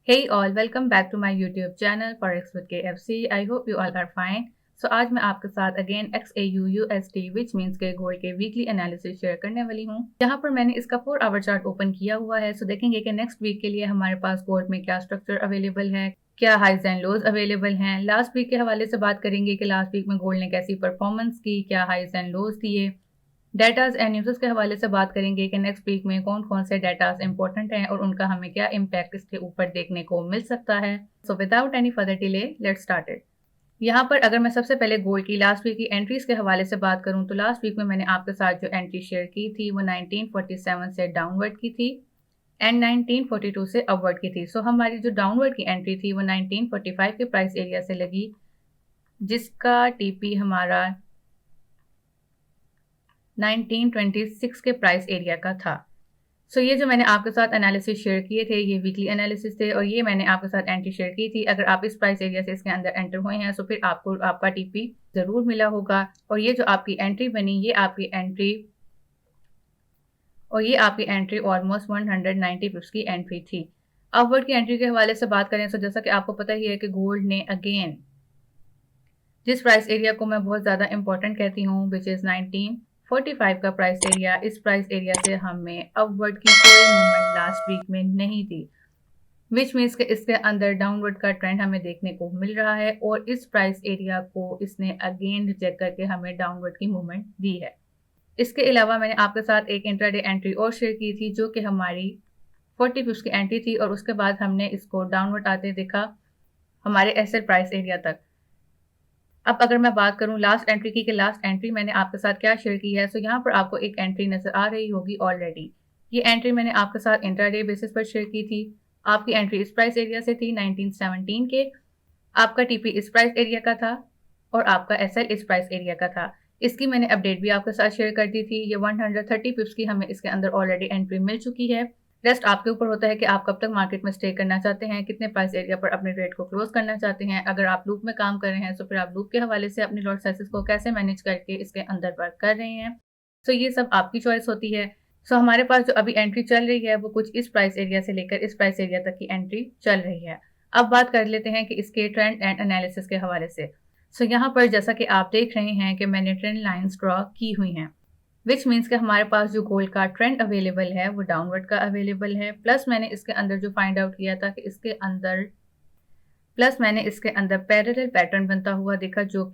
Hey all, welcome back to my YouTube channel Forex with KFC. I hope you all are fine. So आज मैं आपके साथ again XAU USD which means के gold के weekly analysis share करने वाली हूँ। यहाँ पर मैंने इसका 4 आवर चार्ट ओपन किया हुआ है। सो देखेंगे कि नेक्स्ट वीक के लिए हमारे पास गोल्ड में क्या स्ट्रक्चर अवेलेबल है, क्या हाइज एंड लोज अवेलेबल हैं। लास्ट वीक के हवाले से बात करेंगे कि लास्ट वीक में गोल्ड ने कैसी परफॉर्मेंस की, क्या हाइज एंड लोज दिए। डेटाज एंड न्यूज़ के हवाले से बात करेंगे कि नेक्स्ट वीक में कौन कौन से डेटाज इंपॉर्टेंट हैं और उनका हमें क्या इम्पैक्ट इसके ऊपर देखने को मिल सकता है। So without any further delay let's started. यहाँ पर अगर मैं सबसे पहले गोल्ड की लास्ट वीक की एंट्रीज के हवाले से बात करूँ तो लास्ट वीक में मैंने आपके साथ जो एंट्री शेयर की थी वो 1947 से डाउनवर्ड की थी एंड 1942 से अपवर्ड की थी। सो हमारी जो डाउनवर्ड की एंट्री थी वो 1945 के प्राइस एरिया से लगी, जिसका टीपी हमारा 1926 के प्राइस एरिया का था। सो ये जो मैंने आपके साथ एनालिसिस शेयर किए थे ये वीकली एनालिसिस थे और ये मैंने आपके साथ एंट्री शेयर की थी। अगर आप इस प्राइस एरिया से इसके अंदर एंटर हुए हैं तो फिर आपको आपका टीपी ज़रूर मिला होगा। और ये जो आपकी एंट्री बनी ये आपकी एंट्री ऑलमोस्ट 190 पिप्स की एंट्री थी। अपवर्ड की एंट्री के हवाले से बात करें तो जैसा कि आपको पता ही है कि गोल्ड ने अगेन जिस प्राइस एरिया को मैं बहुत ज़्यादा इंपॉर्टेंट कहती हूँ विच इज़ 1945 का प्राइस एरिया, इस प्राइस एरिया से हमें अपवर्ड की कोई मूवमेंट लास्ट वीक में नहीं थी, विच मीन्स कि इसके अंदर डाउनवर्ड का ट्रेंड हमें देखने को मिल रहा है और इस प्राइस एरिया को इसने अगेन रिजेक्ट करके हमें डाउनवर्ड की मूवमेंट दी है। इसके अलावा मैंने आपके साथ एक इंट्राडे एंट्री और शेयर की थी जो कि हमारी 40 पिप्स की एंट्री थी और उसके बाद हमने इसको डाउनवर्ड आते देखा हमारे एसेट प्राइस एरिया तक। अब अगर मैं बात करूं लास्ट एंट्री की कि लास्ट एंट्री मैंने आपके साथ क्या शेयर की है, तो यहाँ पर आपको एक एंट्री नजर आ रही होगी ऑलरेडी। ये एंट्री मैंने आपके साथ इंट्राडे बेसिस पर शेयर की थी। आपकी एंट्री इस प्राइस एरिया से थी 1917 के, आपका टीपी इस प्राइस एरिया का था और आपका एसएल इस प्राइस एरिया का था। इसकी मैंने अपडेट भी आपके साथ शेयर कर दी थी। ये 130 पिप्स की हमें इसके अंदर ऑलरेडी एंट्री मिल चुकी है। रेस्ट आपके ऊपर होता है कि आप कब तक मार्केट में स्टे करना चाहते हैं, कितने प्राइस एरिया पर अपने ट्रेड को क्लोज करना चाहते हैं। अगर आप लूप में काम कर रहे हैं तो फिर आप लूप के हवाले से अपनी लॉट साइजेस को कैसे मैनेज करके इसके अंदर वर्क कर रहे हैं। सो ये सब आपकी चॉइस होती है। सो हमारे पास जो अभी एंट्री चल रही है वो कुछ इस प्राइस एरिया से लेकर इस प्राइस एरिया तक की एंट्री चल रही है। अब बात कर लेते हैं कि इसके ट्रेंड एंड एनालिसिस के हवाले से। सो यहाँ पर जैसा कि आप देख रहे हैं कि मैंने ट्रेंड लाइन्स ड्रॉ की हुई हैं, विच मीन्स कि हमारे पास जो गोल्ड का ट्रेंड अवेलेबल है वो डाउनवर्ड का अवेलेबल है। प्लस मैंने इसके अंदर जो फाइंड आउट किया था कि इसके अंदर पैरेलल पैटर्न बनता हुआ दिखा जो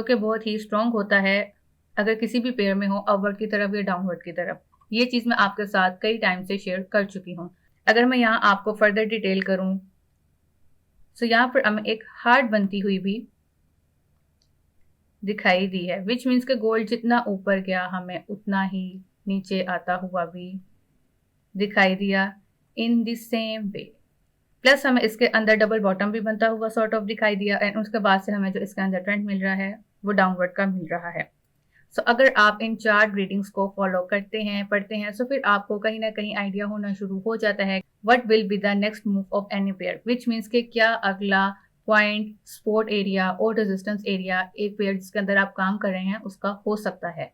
कि बहुत ही स्ट्रॉन्ग होता है अगर किसी भी पेयर में हो, अपवर्ड की तरफ या डाउनवर्ड की तरफ। ये चीज़ मैं आपके साथ कई टाइम से शेयर कर चुकी हूँ। अगर मैं यहाँ आपको फर्दर डिटेल करूँ तो यहाँ पर हमें एक हार्ट बनती हुई भी दिखाई दी है, विच मीन्स के गोल्ड जितना ऊपर गया हमें उतना ही नीचे आता हुआ भी दिखाई दिया in the same way. Plus हमें इसके अंदर डबल बॉटम भी बनता हुआ सॉर्ट ऑफ दिखाई दिया एंड उसके बाद से हमें जो इसके अंदर ट्रेंड मिल रहा है वो डाउनवर्ड का मिल रहा है। सो अगर आप इन चार्ट रीडिंग्स को फॉलो करते हैं, पढ़ते हैं, तो फिर आपको कहीं ना कहीं आइडिया होना शुरू हो जाता है what will be the next move of any pair, which means के क्या अगला पॉइंट, सपोर्ट एरिया और रेजिस्टेंस एरिया एक पेयर जिसके अंदर आप काम कर रहे हैं उसका हो सकता है।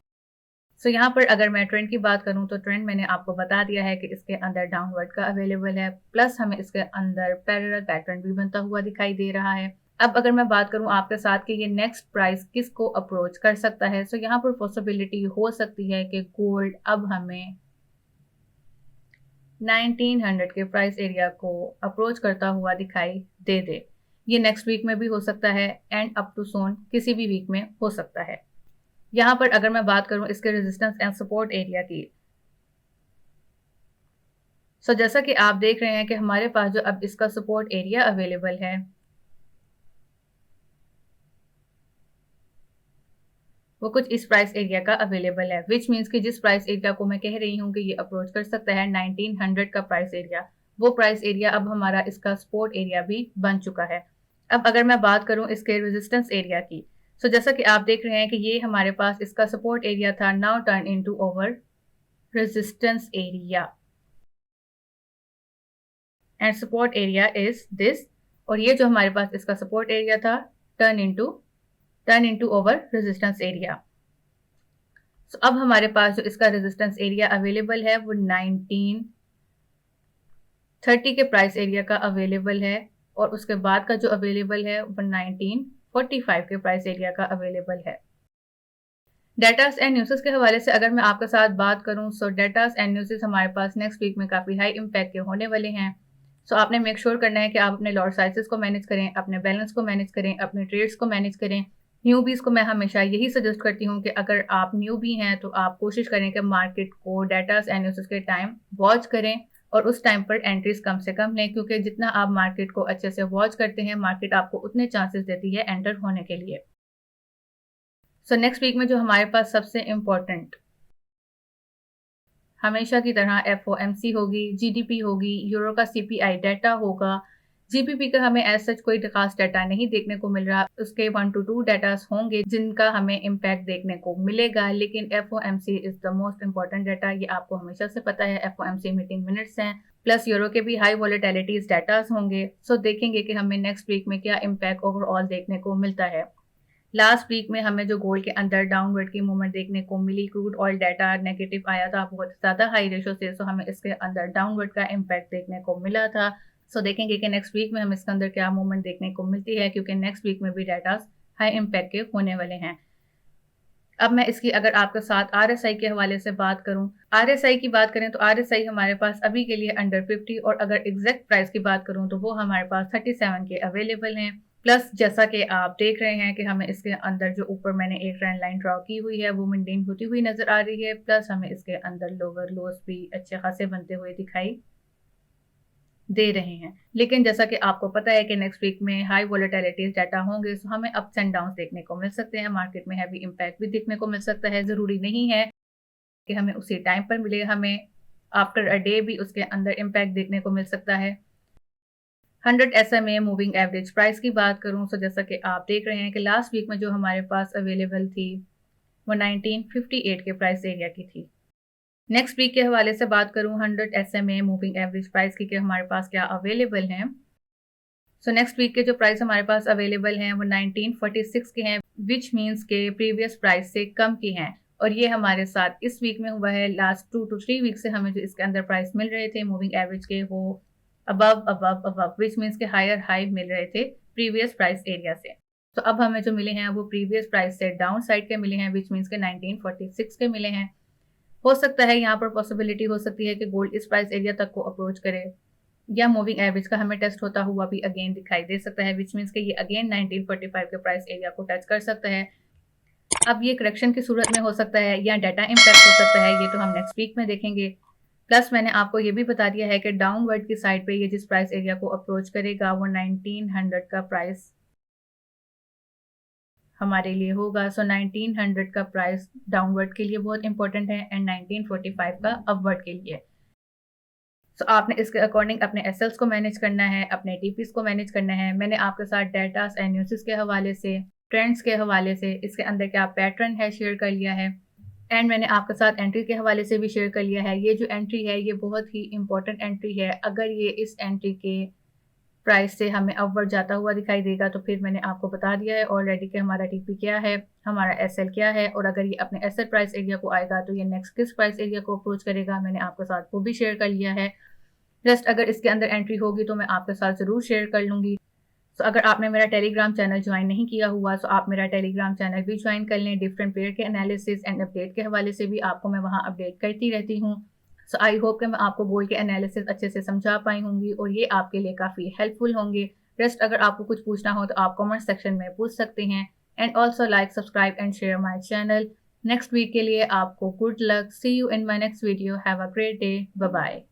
सो यहाँ पर अगर मैं ट्रेंड की बात करूँ तो ट्रेंड मैंने आपको बता दिया है कि इसके अंदर डाउनवर्ड का अवेलेबल है, प्लस हमें इसके अंदर पैरेलल पैटर्न भी बनता हुआ दिखाई दे रहा है। अब अगर मैं बात करूं आपके साथ कि ये नेक्स्ट प्राइस किसको अप्रोच कर सकता है, तो यहाँ पर पॉसिबिलिटी हो सकती है कि गोल्ड अब हमें 1900 के प्राइस एरिया को अप्रोच करता हुआ दिखाई दे। ये नेक्स्ट वीक में भी हो सकता है एंड अप टू सोन किसी भी वीक में हो सकता है। यहाँ पर अगर मैं बात करूं इसके रेजिस्टेंस एंड सपोर्ट एरिया की, सो जैसा कि आप देख रहे हैं कि हमारे पास जो अब इसका सपोर्ट एरिया अवेलेबल है वो कुछ इस प्राइस एरिया का अवेलेबल है, विच मीन्स कि जिस प्राइस एरिया को मैं कह रही हूँ कि ये अप्रोच कर सकता है 1900 का प्राइस एरिया, वो प्राइस एरिया अब हमारा इसका सपोर्ट एरिया भी बन चुका है। अब अगर मैं बात करूँ इसके रेजिस्टेंस एरिया की, सो जैसा कि आप देख रहे हैं कि ये हमारे पास इसका सपोर्ट एरिया था, now turn into over resistance area and support area is this. और ये जो हमारे पास इसका सपोर्ट एरिया था turn into over resistance area. So अब हमारे पास जो इसका रेजिस्टेंस एरिया अवेलेबल है वो 1930 के प्राइस एरिया का अवेलेबल है, और उसके बाद का जो अवेलेबल है वो 1945 के प्राइस एरिया का अवेलेबल है। डेटास एंड न्यूज़ के हवाले से अगर मैं आपके साथ बात करूं, सो डेटास एंड न्यूज़ हमारे पास नेक्स्ट वीक में काफ़ी हाई इम्पैक्ट के होने वाले हैं। सो आपने मेक श्योर करना है कि आप अपने लॉट साइजेस को मैनेज करें, अपने बैलेंस को मैनेज करें, अपने ट्रेड्स को मैनेज करें। न्यूबीज को मैं हमेशा यही सजेस्ट करती हूँ कि अगर आप न्यूबी हैं तो आप कोशिश करें कि मार्केट को डेटास एंड न्यूज़ के टाइम वॉच करें और उस टाइम पर एंट्रीज कम से कम लें, क्योंकि जितना आप मार्केट को अच्छे से वॉच करते हैं, मार्केट आपको उतने चांसेस देती है एंटर होने के लिए। सो नेक्स्ट वीक में जो हमारे पास सबसे इम्पोर्टेंट हमेशा की तरह FOMC होगी, GDP होगी, यूरो का CPI डाटा होगा। GBP का हमें एज सच कोई खास डाटा नहीं देखने को मिल रहा, उसके 1 to 2 डाटास होंगे जिनका हमें इम्पैक्ट देखने को मिलेगा, लेकिन FOMC is the most important data. ये आपको हमेशा से पता है, FOMC मीटिंग मिनट्स हैं, प्लस यूरो के भी हाई वॉलेटिलिटीज डाटास होंगे। सो देखेंगे कि हमें नेक्स्ट वीक में क्या इम्पैक्ट ओवरऑल देखने को मिलता है। लास्ट वीक में हमें जो गोल्ड के अंदर डाउनवर्ड की मूवमेंट देखने को मिली, क्रूड ऑयल डाटा नेगेटिव आया था बहुत ज़्यादा हाई रेशो से, सो हमें इसके अंदर डाउनवर्ड का इम्पैक्ट देखने को मिला था। सो देखेंगे कि नेक्स्ट वीक में हम इसके अंदर क्या मूवमेंट देखने को मिलती है, क्योंकि नेक्स्ट वीक में भी डाटा हाई इम्पैक्ट के होने वाले हैं। अब मैं इसकी अगर आपके साथ RSI के हवाले से बात करूं, RSI की बात करें तो RSI हमारे पास अभी के लिए अंडर 50, और अगर एग्जैक्ट प्राइस की बात करूं तो वो हमारे पास 37 के अवेलेबल हैं। प्लस जैसा कि आप देख रहे हैं कि हमें इसके अंदर जो ऊपर मैंने एक ट्रेंड लाइन ड्रॉ की हुई है वो मेंटेन होती हुई नजर आ रही है, प्लस हमें इसके अंदर लोअर लोस भी अच्छे खासे बनते हुए दिखाई दे रहे हैं। लेकिन जैसा कि आपको पता है कि नेक्स्ट वीक में हाई वॉलेटिलिटीज डाटा होंगे, सो हमें अप्स एंड डाउन्स देखने को मिल सकते हैं, मार्केट में हैवी इम्पैक्ट भी देखने को मिल सकता है। ज़रूरी नहीं है कि हमें उसी टाइम पर मिले, हमें आफ्टर अ डे भी उसके अंदर इम्पैक्ट देखने को मिल सकता है। 100 SMA मूविंग एवरेज प्राइस की बात करूं, तो जैसा कि आप देख रहे हैं कि लास्ट वीक में जो हमारे पास अवेलेबल थी वो 1958 के प्राइस एरिया की थी। नेक्स्ट वीक के हवाले से बात करूं, 100 SMA मूविंग एवरेज प्राइस की कि हमारे पास क्या अवेलेबल हैं। सो नेक्स्ट वीक के जो प्राइस हमारे पास अवेलेबल हैं वो 1946 के हैं, विच मीन्स के प्रीवियस प्राइस से कम की हैं, और ये हमारे साथ इस वीक में हुआ है। लास्ट 2 to 3 वीक से हमें जो इसके अंदर प्राइस मिल रहे थे मूविंग एवरेज के, वो अबव विच मीन्स के हायर हाई मिल रहे थे प्रीवियस प्राइस एरिया से। तो अब हमें जो मिले हैं वो प्रीवियस प्राइस से डाउन साइड के मिले हैं, विच मीन्स के 1946 के मिले हैं। हो सकता है यहाँ पर पॉसिबिलिटी हो सकती है कि गोल्ड इस प्राइस एरिया तक को अप्रोच करे, या मूविंग एवरेज का हमें टेस्ट होता हुआ भी अगेन दिखाई दे सकता है, विच मीन्स कि ये अगेन 1945 के प्राइस एरिया को टच कर सकता है। अब ये करेक्शन की सूरत में हो सकता है या डाटा इम्पैक्ट हो सकता है, ये तो हम नेक्स्ट वीक में देखेंगे। प्लस मैंने आपको ये भी बता दिया है कि डाउनवर्ड की साइड पे ये जिस प्राइस एरिया को अप्रोच करेगा वो 1900 का प्राइस हमारे लिए होगा। सो 1900 का प्राइस डाउनवर्ड के लिए बहुत इंपॉर्टेंट है, एंड 1945 का अपवर्ड के लिए। सो आपने इसके अकॉर्डिंग अपने एसएल्स को मैनेज करना है, अपने टीपीस को मैनेज करना है। मैंने आपके साथ डेटास एंड न्यूज़ के हवाले से, ट्रेंड्स के हवाले से, इसके अंदर क्या पैटर्न है शेयर कर लिया है, एंड मैंने आपके साथ एंट्री के हवाले से भी शेयर कर लिया है। ये जो एंट्री है ये बहुत ही इंपॉर्टेंट एंट्री है, अगर ये इस एंट्री के प्राइस से हमें अपवर्ड जाता हुआ दिखाई देगा तो फिर मैंने आपको बता दिया है ऑलरेडी कि हमारा टीपी क्या है, हमारा एसएल क्या है, और अगर ये अपने एसएल प्राइस एरिया को आएगा तो ये नेक्स्ट किस प्राइस एरिया को अप्रोच करेगा, मैंने आपके साथ वो भी शेयर कर लिया है। जस्ट अगर इसके अंदर एंट्री होगी तो मैं आपके साथ ज़रूर शेयर कर लूँगी। सो अगर आपने मेरा टेलीग्राम चैनल ज्वाइन नहीं किया हुआ तो आप मेरा टेलीग्राम चैनल भी ज्वाइन कर लें। डिफरेंट पेयर के एनालिसिस एंड अपडेट के हवाले से भी आपको मैं वहाँ अपडेट करती रहती हूँ। सो आई होप कि मैं आपको गोल्ड के एनालिसिस अच्छे से समझा पाई होंगी और ये आपके लिए काफ़ी हेल्पफुल होंगे। रेस्ट अगर आपको कुछ पूछना हो तो आप कमेंट सेक्शन में पूछ सकते हैं, and also like, subscribe and share my channel. Next week के लिए आपको good luck. See you in my next video. Have a great day. Bye bye.